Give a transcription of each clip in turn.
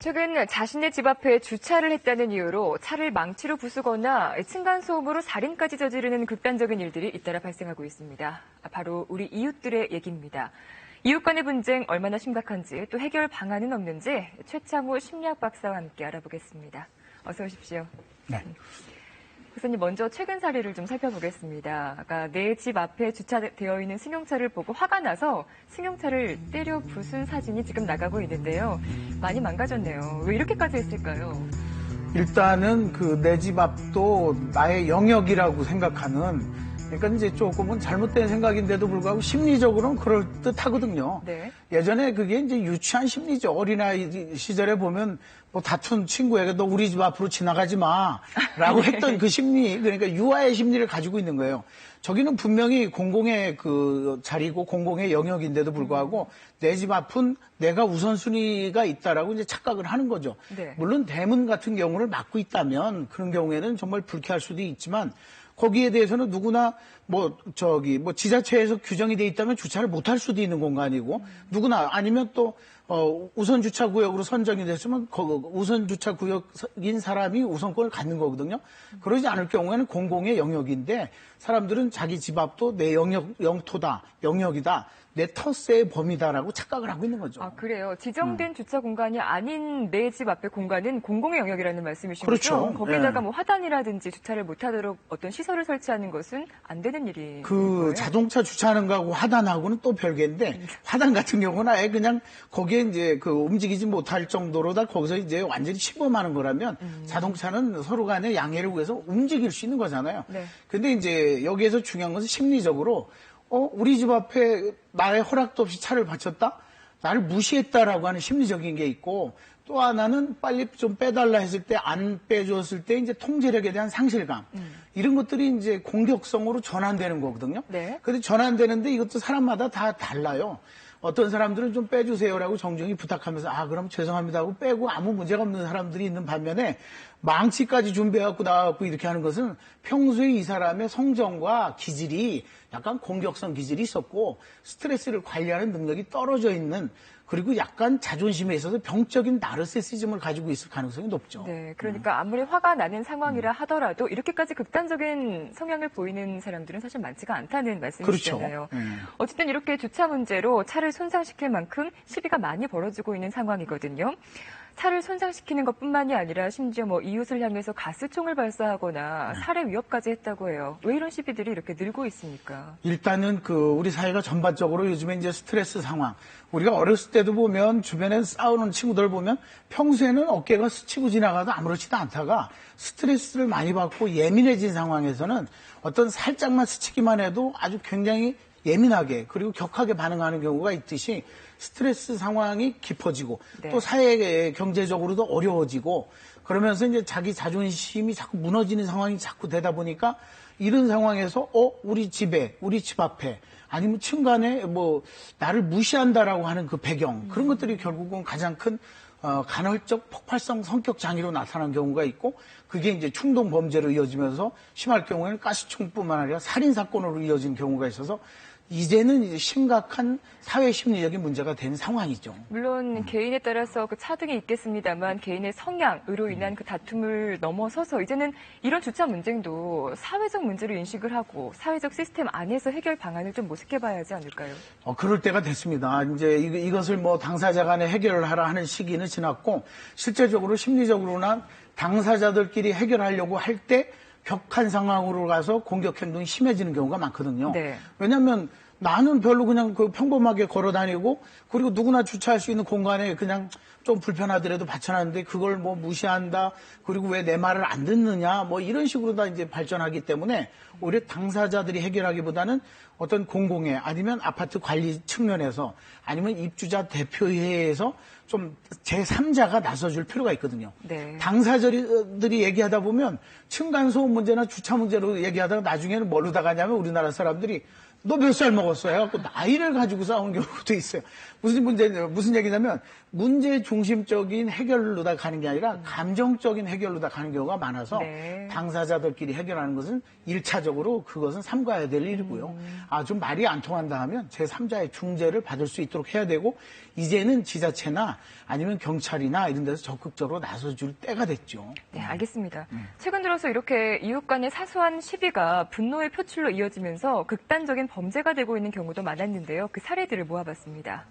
최근 자신의 집 앞에 주차를 했다는 이유로 차를 망치로 부수거나 층간소음으로 살인까지 저지르는 극단적인 일들이 잇따라 발생하고 있습니다. 바로 우리 이웃들의 얘기입니다. 이웃 간의 분쟁 얼마나 심각한지 또 해결 방안은 없는지 최창호 심리학 박사와 함께 알아보겠습니다. 어서 오십시오. 네. 박사님, 먼저 최근 사례를 좀 살펴보겠습니다. 아까 내 집 앞에 주차되어 있는 승용차를 보고 화가 나서 승용차를 때려 부순 사진이 지금 나가고 있는데요. 많이 망가졌네요. 왜 이렇게까지 했을까요? 일단은 그 내 집 앞도 나의 영역이라고 생각하는, 그러니까 이제 조금은 잘못된 생각인데도 불구하고 심리적으로는 그럴 듯 하거든요. 네. 예전에 그게 이제 유치한 심리죠. 어린아이 시절에 보면 뭐 다툰 친구에게 너 우리 집 앞으로 지나가지 마 라고 네. 했던 그 심리, 그러니까 유아의 심리를 가지고 있는 거예요. 저기는 분명히 공공의 그 자리고 공공의 영역인데도 불구하고 내 집 앞은 내가 우선순위가 있다라고 이제 착각을 하는 거죠. 네. 물론 대문 같은 경우를 막고 있다면 그런 경우에는 정말 불쾌할 수도 있지만 거기에 대해서는 누구나 뭐 지자체에서 규정이 돼 있다면 주차를 못할 수도 있는 공간이고 누구나 아니면 또 우선 주차 구역으로 선정이 됐으면 우선 주차 구역인 사람이 우선권을 갖는 거거든요. 그러지 않을 경우에는 공공의 영역인데 사람들은 자기 집 앞도 내 영토다, 영역이다. 내 터세의 범위다라고 착각을 하고 있는 거죠. 아, 그래요. 지정된 주차 공간이 아닌 내 집 앞의 공간은 공공의 영역이라는 말씀이신 그렇죠. 거죠? 거기에다가 네. 뭐 화단이라든지 주차를 못하도록 어떤 시설을 설치하는 것은 안 되는 일이 그 자동차 주차하는 거하고 화단하고는 또 별개인데 화단 같은 경우는 아예 그냥 거기에 이제 그 움직이지 못할 정도로다 거기서 이제 완전히 시범하는 거라면 자동차는 서로 간의 양해를 위해서 움직일 수 있는 거잖아요. 네. 근데 이제 여기에서 중요한 것은 심리적으로 우리 집 앞에 나의 허락도 없이 차를 바쳤다? 나를 무시했다라고 하는 심리적인 게 있고 또 하나는 빨리 좀 빼달라 했을 때 안 빼줬을 때 이제 통제력에 대한 상실감. 이런 것들이 이제 공격성으로 전환되는 거거든요. 네. 근데 전환되는데 이것도 사람마다 다 달라요. 어떤 사람들은 좀 빼주세요라고 정중히 부탁하면서 그럼 죄송합니다 하고 빼고 아무 문제가 없는 사람들이 있는 반면에 망치까지 준비해갖고 나와갖고 이렇게 하는 것은 평소에 이 사람의 성정과 기질이 약간 공격성 기질이 있었고 스트레스를 관리하는 능력이 떨어져 있는 그리고 약간 자존심에 있어서 병적인 나르시시즘을 가지고 있을 가능성이 높죠. 네, 그러니까 아무리 화가 나는 상황이라 하더라도 이렇게까지 극단적인 성향을 보이는 사람들은 사실 많지가 않다는 말씀이시잖아요. 그렇죠. 어쨌든 이렇게 주차 문제로 차를 손상시킬 만큼 시비가 많이 벌어지고 있는 상황이거든요. 차를 손상시키는 것뿐만이 아니라 심지어 뭐 이웃을 향해서 가스총을 발사하거나 살해 위협까지 했다고 해요. 왜 이런 시비들이 이렇게 늘고 있습니까? 일단은 우리 사회가 전반적으로 요즘에 이제 스트레스 상황. 우리가 어렸을 때도 보면 주변에 싸우는 친구들 보면 평소에는 어깨가 스치고 지나가도 아무렇지도 않다가 스트레스를 많이 받고 예민해진 상황에서는 어떤 살짝만 스치기만 해도 아주 굉장히 예민하게 그리고 격하게 반응하는 경우가 있듯이 스트레스 상황이 깊어지고 네. 또 사회 경제적으로도 어려워지고 그러면서 이제 자기 자존심이 자꾸 무너지는 상황이 자꾸 되다 보니까 이런 상황에서 우리 집에 우리 집 앞에 아니면 층간에 뭐 나를 무시한다라고 하는 그 배경 그런 것들이 결국은 가장 큰 간헐적 폭발성 성격 장애로 나타나는 경우가 있고 그게 이제 충동 범죄로 이어지면서 심할 경우에는 가스총뿐만 아니라 살인 사건으로 이어지는 경우가 있어서 이제는 이제 심각한 사회 심리적인 문제가 된 상황이죠. 물론 개인에 따라서 그 차등이 있겠습니다만 개인의 성향으로 인한 그 다툼을 넘어서서 이제는 이런 주차 문제도 사회적 문제로 인식을 하고 사회적 시스템 안에서 해결 방안을 좀 모색해봐야 하지 않을까요? 그럴 때가 됐습니다. 이제 이것을 뭐 당사자 간에 해결을 하라 하는 시기는 지났고 실제적으로 심리적으로나 당사자들끼리 해결하려고 할 때 격한 상황으로 가서 공격 행동이 심해지는 경우가 많거든요. 네. 왜냐하면 나는 별로 그냥 평범하게 걸어 다니고 그리고 누구나 주차할 수 있는 공간에 그냥 좀 불편하더라도 받쳐놨는데 그걸 뭐 무시한다 그리고 왜 내 말을 안 듣느냐 뭐 이런 식으로 다 이제 발전하기 때문에 오히려 당사자들이 해결하기보다는 어떤 공공의 아니면 아파트 관리 측면에서 아니면 입주자 대표회에서 좀 제3자가 나서줄 필요가 있거든요. 네. 당사자들이 얘기하다 보면 층간소음 문제나 주차 문제로 얘기하다가 나중에는 뭘로 다 가냐면 우리나라 사람들이 너 몇 살 먹었어? 해갖고 나이를 가지고 싸우는 경우도 있어요. 무슨 얘기냐면 문제 중심적인 해결로다 가는 게 아니라 감정적인 해결로다 가는 경우가 많아서 네. 당사자들끼리 해결하는 것은 1차적으로 그것은 삼가야 될 일이고요. 좀 말이 안 통한다 하면 제3자의 중재를 받을 수 있도록 해야 되고 이제는 지자체나 아니면 경찰이나 이런 데서 적극적으로 나서줄 때가 됐죠. 네, 알겠습니다. 최근 들어서 이렇게 이웃 간의 사소한 시비가 분노의 표출로 이어지면서 극단적인 범죄가 되고 있는 경우도 많았는데요. 그 사례들을 모아봤습니다.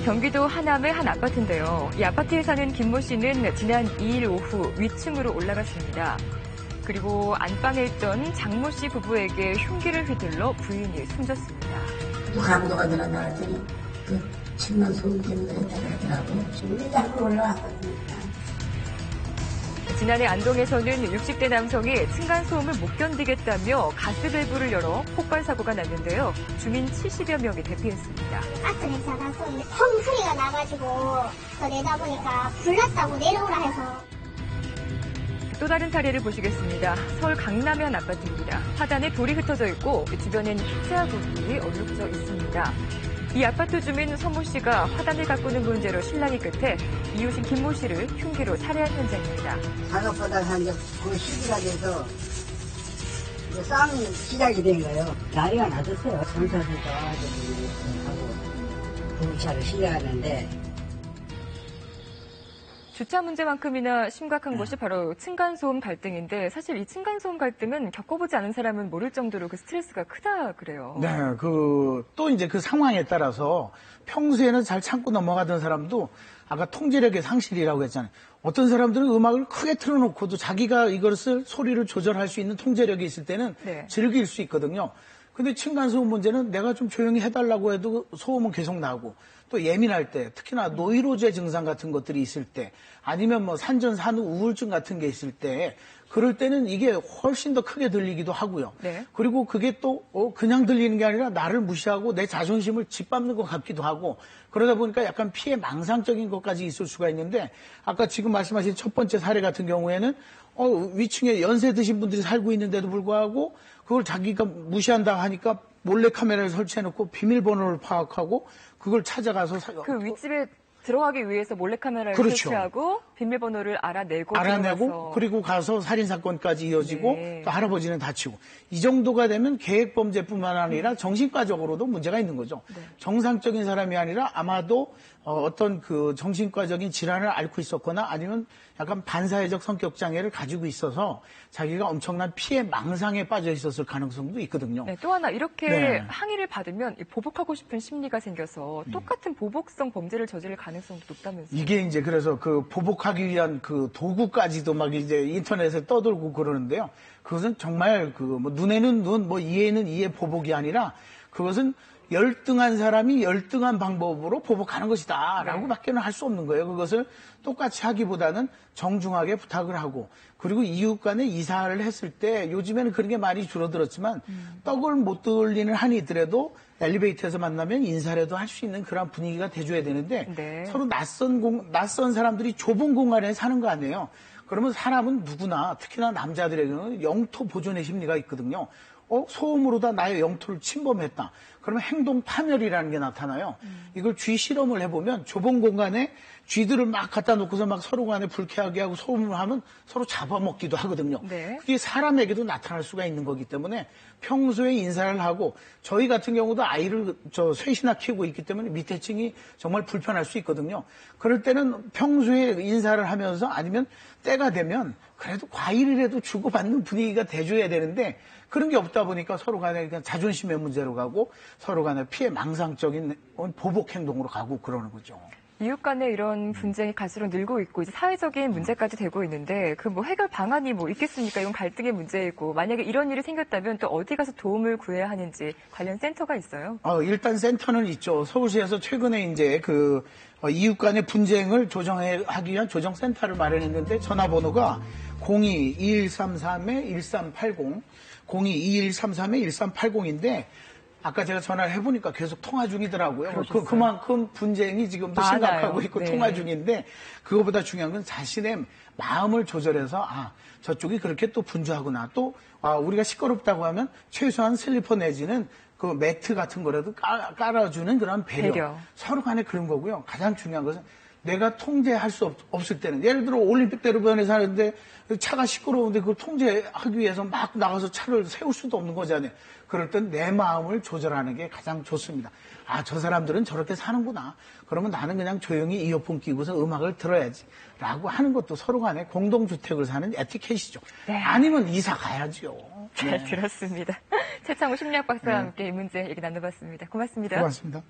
경기도 하남의 한 아파트인데요. 이 아파트에 사는 김모 씨는 지난 2일 오후 위층으로 올라갔습니다. 그리고 안방에 있던 장모 씨 부부에게 흉기를 휘둘러 부인이 숨졌습니다. 강도가 늘어나더니 그 층간 소음 때문에 했다고 하더라고. 지금 자꾸 올라왔거든요. 지난해 안동에서는 60대 남성이 층간소음을 못 견디겠다며 가스밸브를 열어 폭발 사고가 났는데요. 주민 70여 명이 대피했습니다. 가스를 잡아서 펑 소리가 나가지고 더 내다 보니까 불났다고 내려오라 해서. 또 다른 사례를 보시겠습니다. 서울 강남의 한 아파트입니다. 하단에 돌이 흩어져 있고 주변엔 피자국이 얼룩져 있습니다. 이 아파트 주민 서모 씨가 화단을 가꾸는 문제로 신랑이 끝에 이웃인 김모 씨를 흉기로 살해한 현장입니다. 작업하다가 이제 그 시기가 돼서 이제 싸움이 시작이 된 거예요. 난리가 났었어요. 전사들도 하고 공차를 실려가는데 주차 문제만큼이나 심각한 것이 바로 층간소음 갈등인데 사실 이 층간소음 갈등은 겪어보지 않은 사람은 모를 정도로 그 스트레스가 크다 그래요. 네, 또 이제 그 상황에 따라서 평소에는 잘 참고 넘어가던 사람도 아까 통제력의 상실이라고 했잖아요. 어떤 사람들은 음악을 크게 틀어놓고도 자기가 이것을 소리를 조절할 수 있는 통제력이 있을 때는 네. 즐길 수 있거든요. 근데 층간소음 문제는 내가 좀 조용히 해달라고 해도 소음은 계속 나고 또 예민할 때 특히나 노이로제 증상 같은 것들이 있을 때 아니면 뭐 산전산후 우울증 같은 게 있을 때 그럴 때는 이게 훨씬 더 크게 들리기도 하고요. 네. 그리고 그게 또 그냥 들리는 게 아니라 나를 무시하고 내 자존심을 짓밟는 것 같기도 하고 그러다 보니까 약간 피해 망상적인 것까지 있을 수가 있는데 아까 지금 말씀하신 첫 번째 사례 같은 경우에는 위층에 연세 드신 분들이 살고 있는데도 불구하고 그걸 자기가 무시한다 하니까 몰래 카메라를 설치해놓고 비밀번호를 파악하고 그걸 찾아가서 그 윗집에 들어가기 위해서 몰래카메라를 그렇죠. 설치하고 비밀번호를 알아내고 들어가서. 그리고 가서 살인사건까지 이어지고 네. 또 할아버지는 다치고 이 정도가 되면 계획범죄뿐만 아니라 정신과적으로도 문제가 있는 거죠. 네. 정상적인 사람이 아니라 아마도 어떤 그 정신과적인 질환을 앓고 있었거나 아니면 약간 반사회적 성격 장애를 가지고 있어서 자기가 엄청난 피해 망상에 빠져 있었을 가능성도 있거든요. 네, 또 하나 이렇게 네. 항의를 받으면 보복하고 싶은 심리가 생겨서 똑같은 보복성 범죄를 저지를 가능성도 높다면서요. 이게 이제 그래서 그 보복하기 위한 그 도구까지도 막 이제 인터넷에 떠돌고 그러는데요. 그것은 정말 그 뭐 눈에는 눈, 뭐 이에는 이의 보복이 아니라 그것은 열등한 사람이 열등한 방법으로 보복하는 것이다라고 네. 밖에는 할 수 없는 거예요. 그것을 똑같이 하기보다는 정중하게 부탁을 하고 그리고 이웃 간에 이사를 했을 때 요즘에는 그런 게 많이 줄어들었지만 떡을 못 돌리는 한이 있더라도 엘리베이터에서 만나면 인사라도 할 수 있는 그런 분위기가 돼줘야 되는데 네. 서로 낯선 사람들이 좁은 공간에 사는 거 아니에요. 그러면 사람은 누구나 특히나 남자들에게는 영토 보존의 심리가 있거든요. 소음으로다 나의 영토를 침범했다. 그러면 행동 파멸이라는 게 나타나요. 이걸 쥐 실험을 해보면 좁은 공간에 쥐들을 막 갖다 놓고서 막 서로 간에 불쾌하게 하고 소음을 하면 서로 잡아먹기도 하거든요. 네. 그게 사람에게도 나타날 수가 있는 거기 때문에 평소에 인사를 하고 저희 같은 경우도 아이를 셋이나 키우고 있기 때문에 밑에 층이 정말 불편할 수 있거든요. 그럴 때는 평소에 인사를 하면서 아니면 때가 되면 그래도 과일이라도 주고받는 분위기가 돼줘야 되는데 그런 게 없다 보니까 서로 간에 그냥 자존심의 문제로 가고 서로 간에 피해 망상적인 보복 행동으로 가고 그러는 거죠. 이웃 간에 이런 분쟁이 갈수록 늘고 있고 이제 사회적인 문제까지 되고 있는데 그 뭐 해결 방안이 뭐 있겠습니까? 이건 갈등의 문제이고 만약에 이런 일이 생겼다면 또 어디 가서 도움을 구해야 하는지 관련 센터가 있어요? 일단 센터는 있죠. 서울시에서 최근에 이제 이웃 간의 분쟁을 조정하기 위한 조정센터를 마련했는데 전화번호가 02-2133-1380, 02-2133-1380인데 아까 제가 전화를 해보니까 계속 통화 중이더라고요. 그만큼 분쟁이 지금도 많아요. 심각하고 있고 네. 통화 중인데 그거보다 중요한 건 자신의 마음을 조절해서 저쪽이 그렇게 또 분주하구나. 또 우리가 시끄럽다고 하면 최소한 슬리퍼 내지는 그 매트 같은 거라도 깔아주는 그런 배려. 서로 간에 그런 거고요. 가장 중요한 것은 내가 통제할 수 없을 때는 예를 들어 올림픽 대로변에서 하는데 차가 시끄러운데 그걸 통제하기 위해서 막 나가서 차를 세울 수도 없는 거잖아요. 그럴 땐 내 마음을 조절하는 게 가장 좋습니다. 저 사람들은 저렇게 사는구나. 그러면 나는 그냥 조용히 이어폰 끼고서 음악을 들어야지. 라고 하는 것도 서로 간에 공동주택을 사는 에티켓이죠. 네. 아니면 이사 가야죠. 잘 들었습니다. 최창호 심리학 박사와 함께 이 문제 얘기 나눠봤습니다. 고맙습니다. 고맙습니다.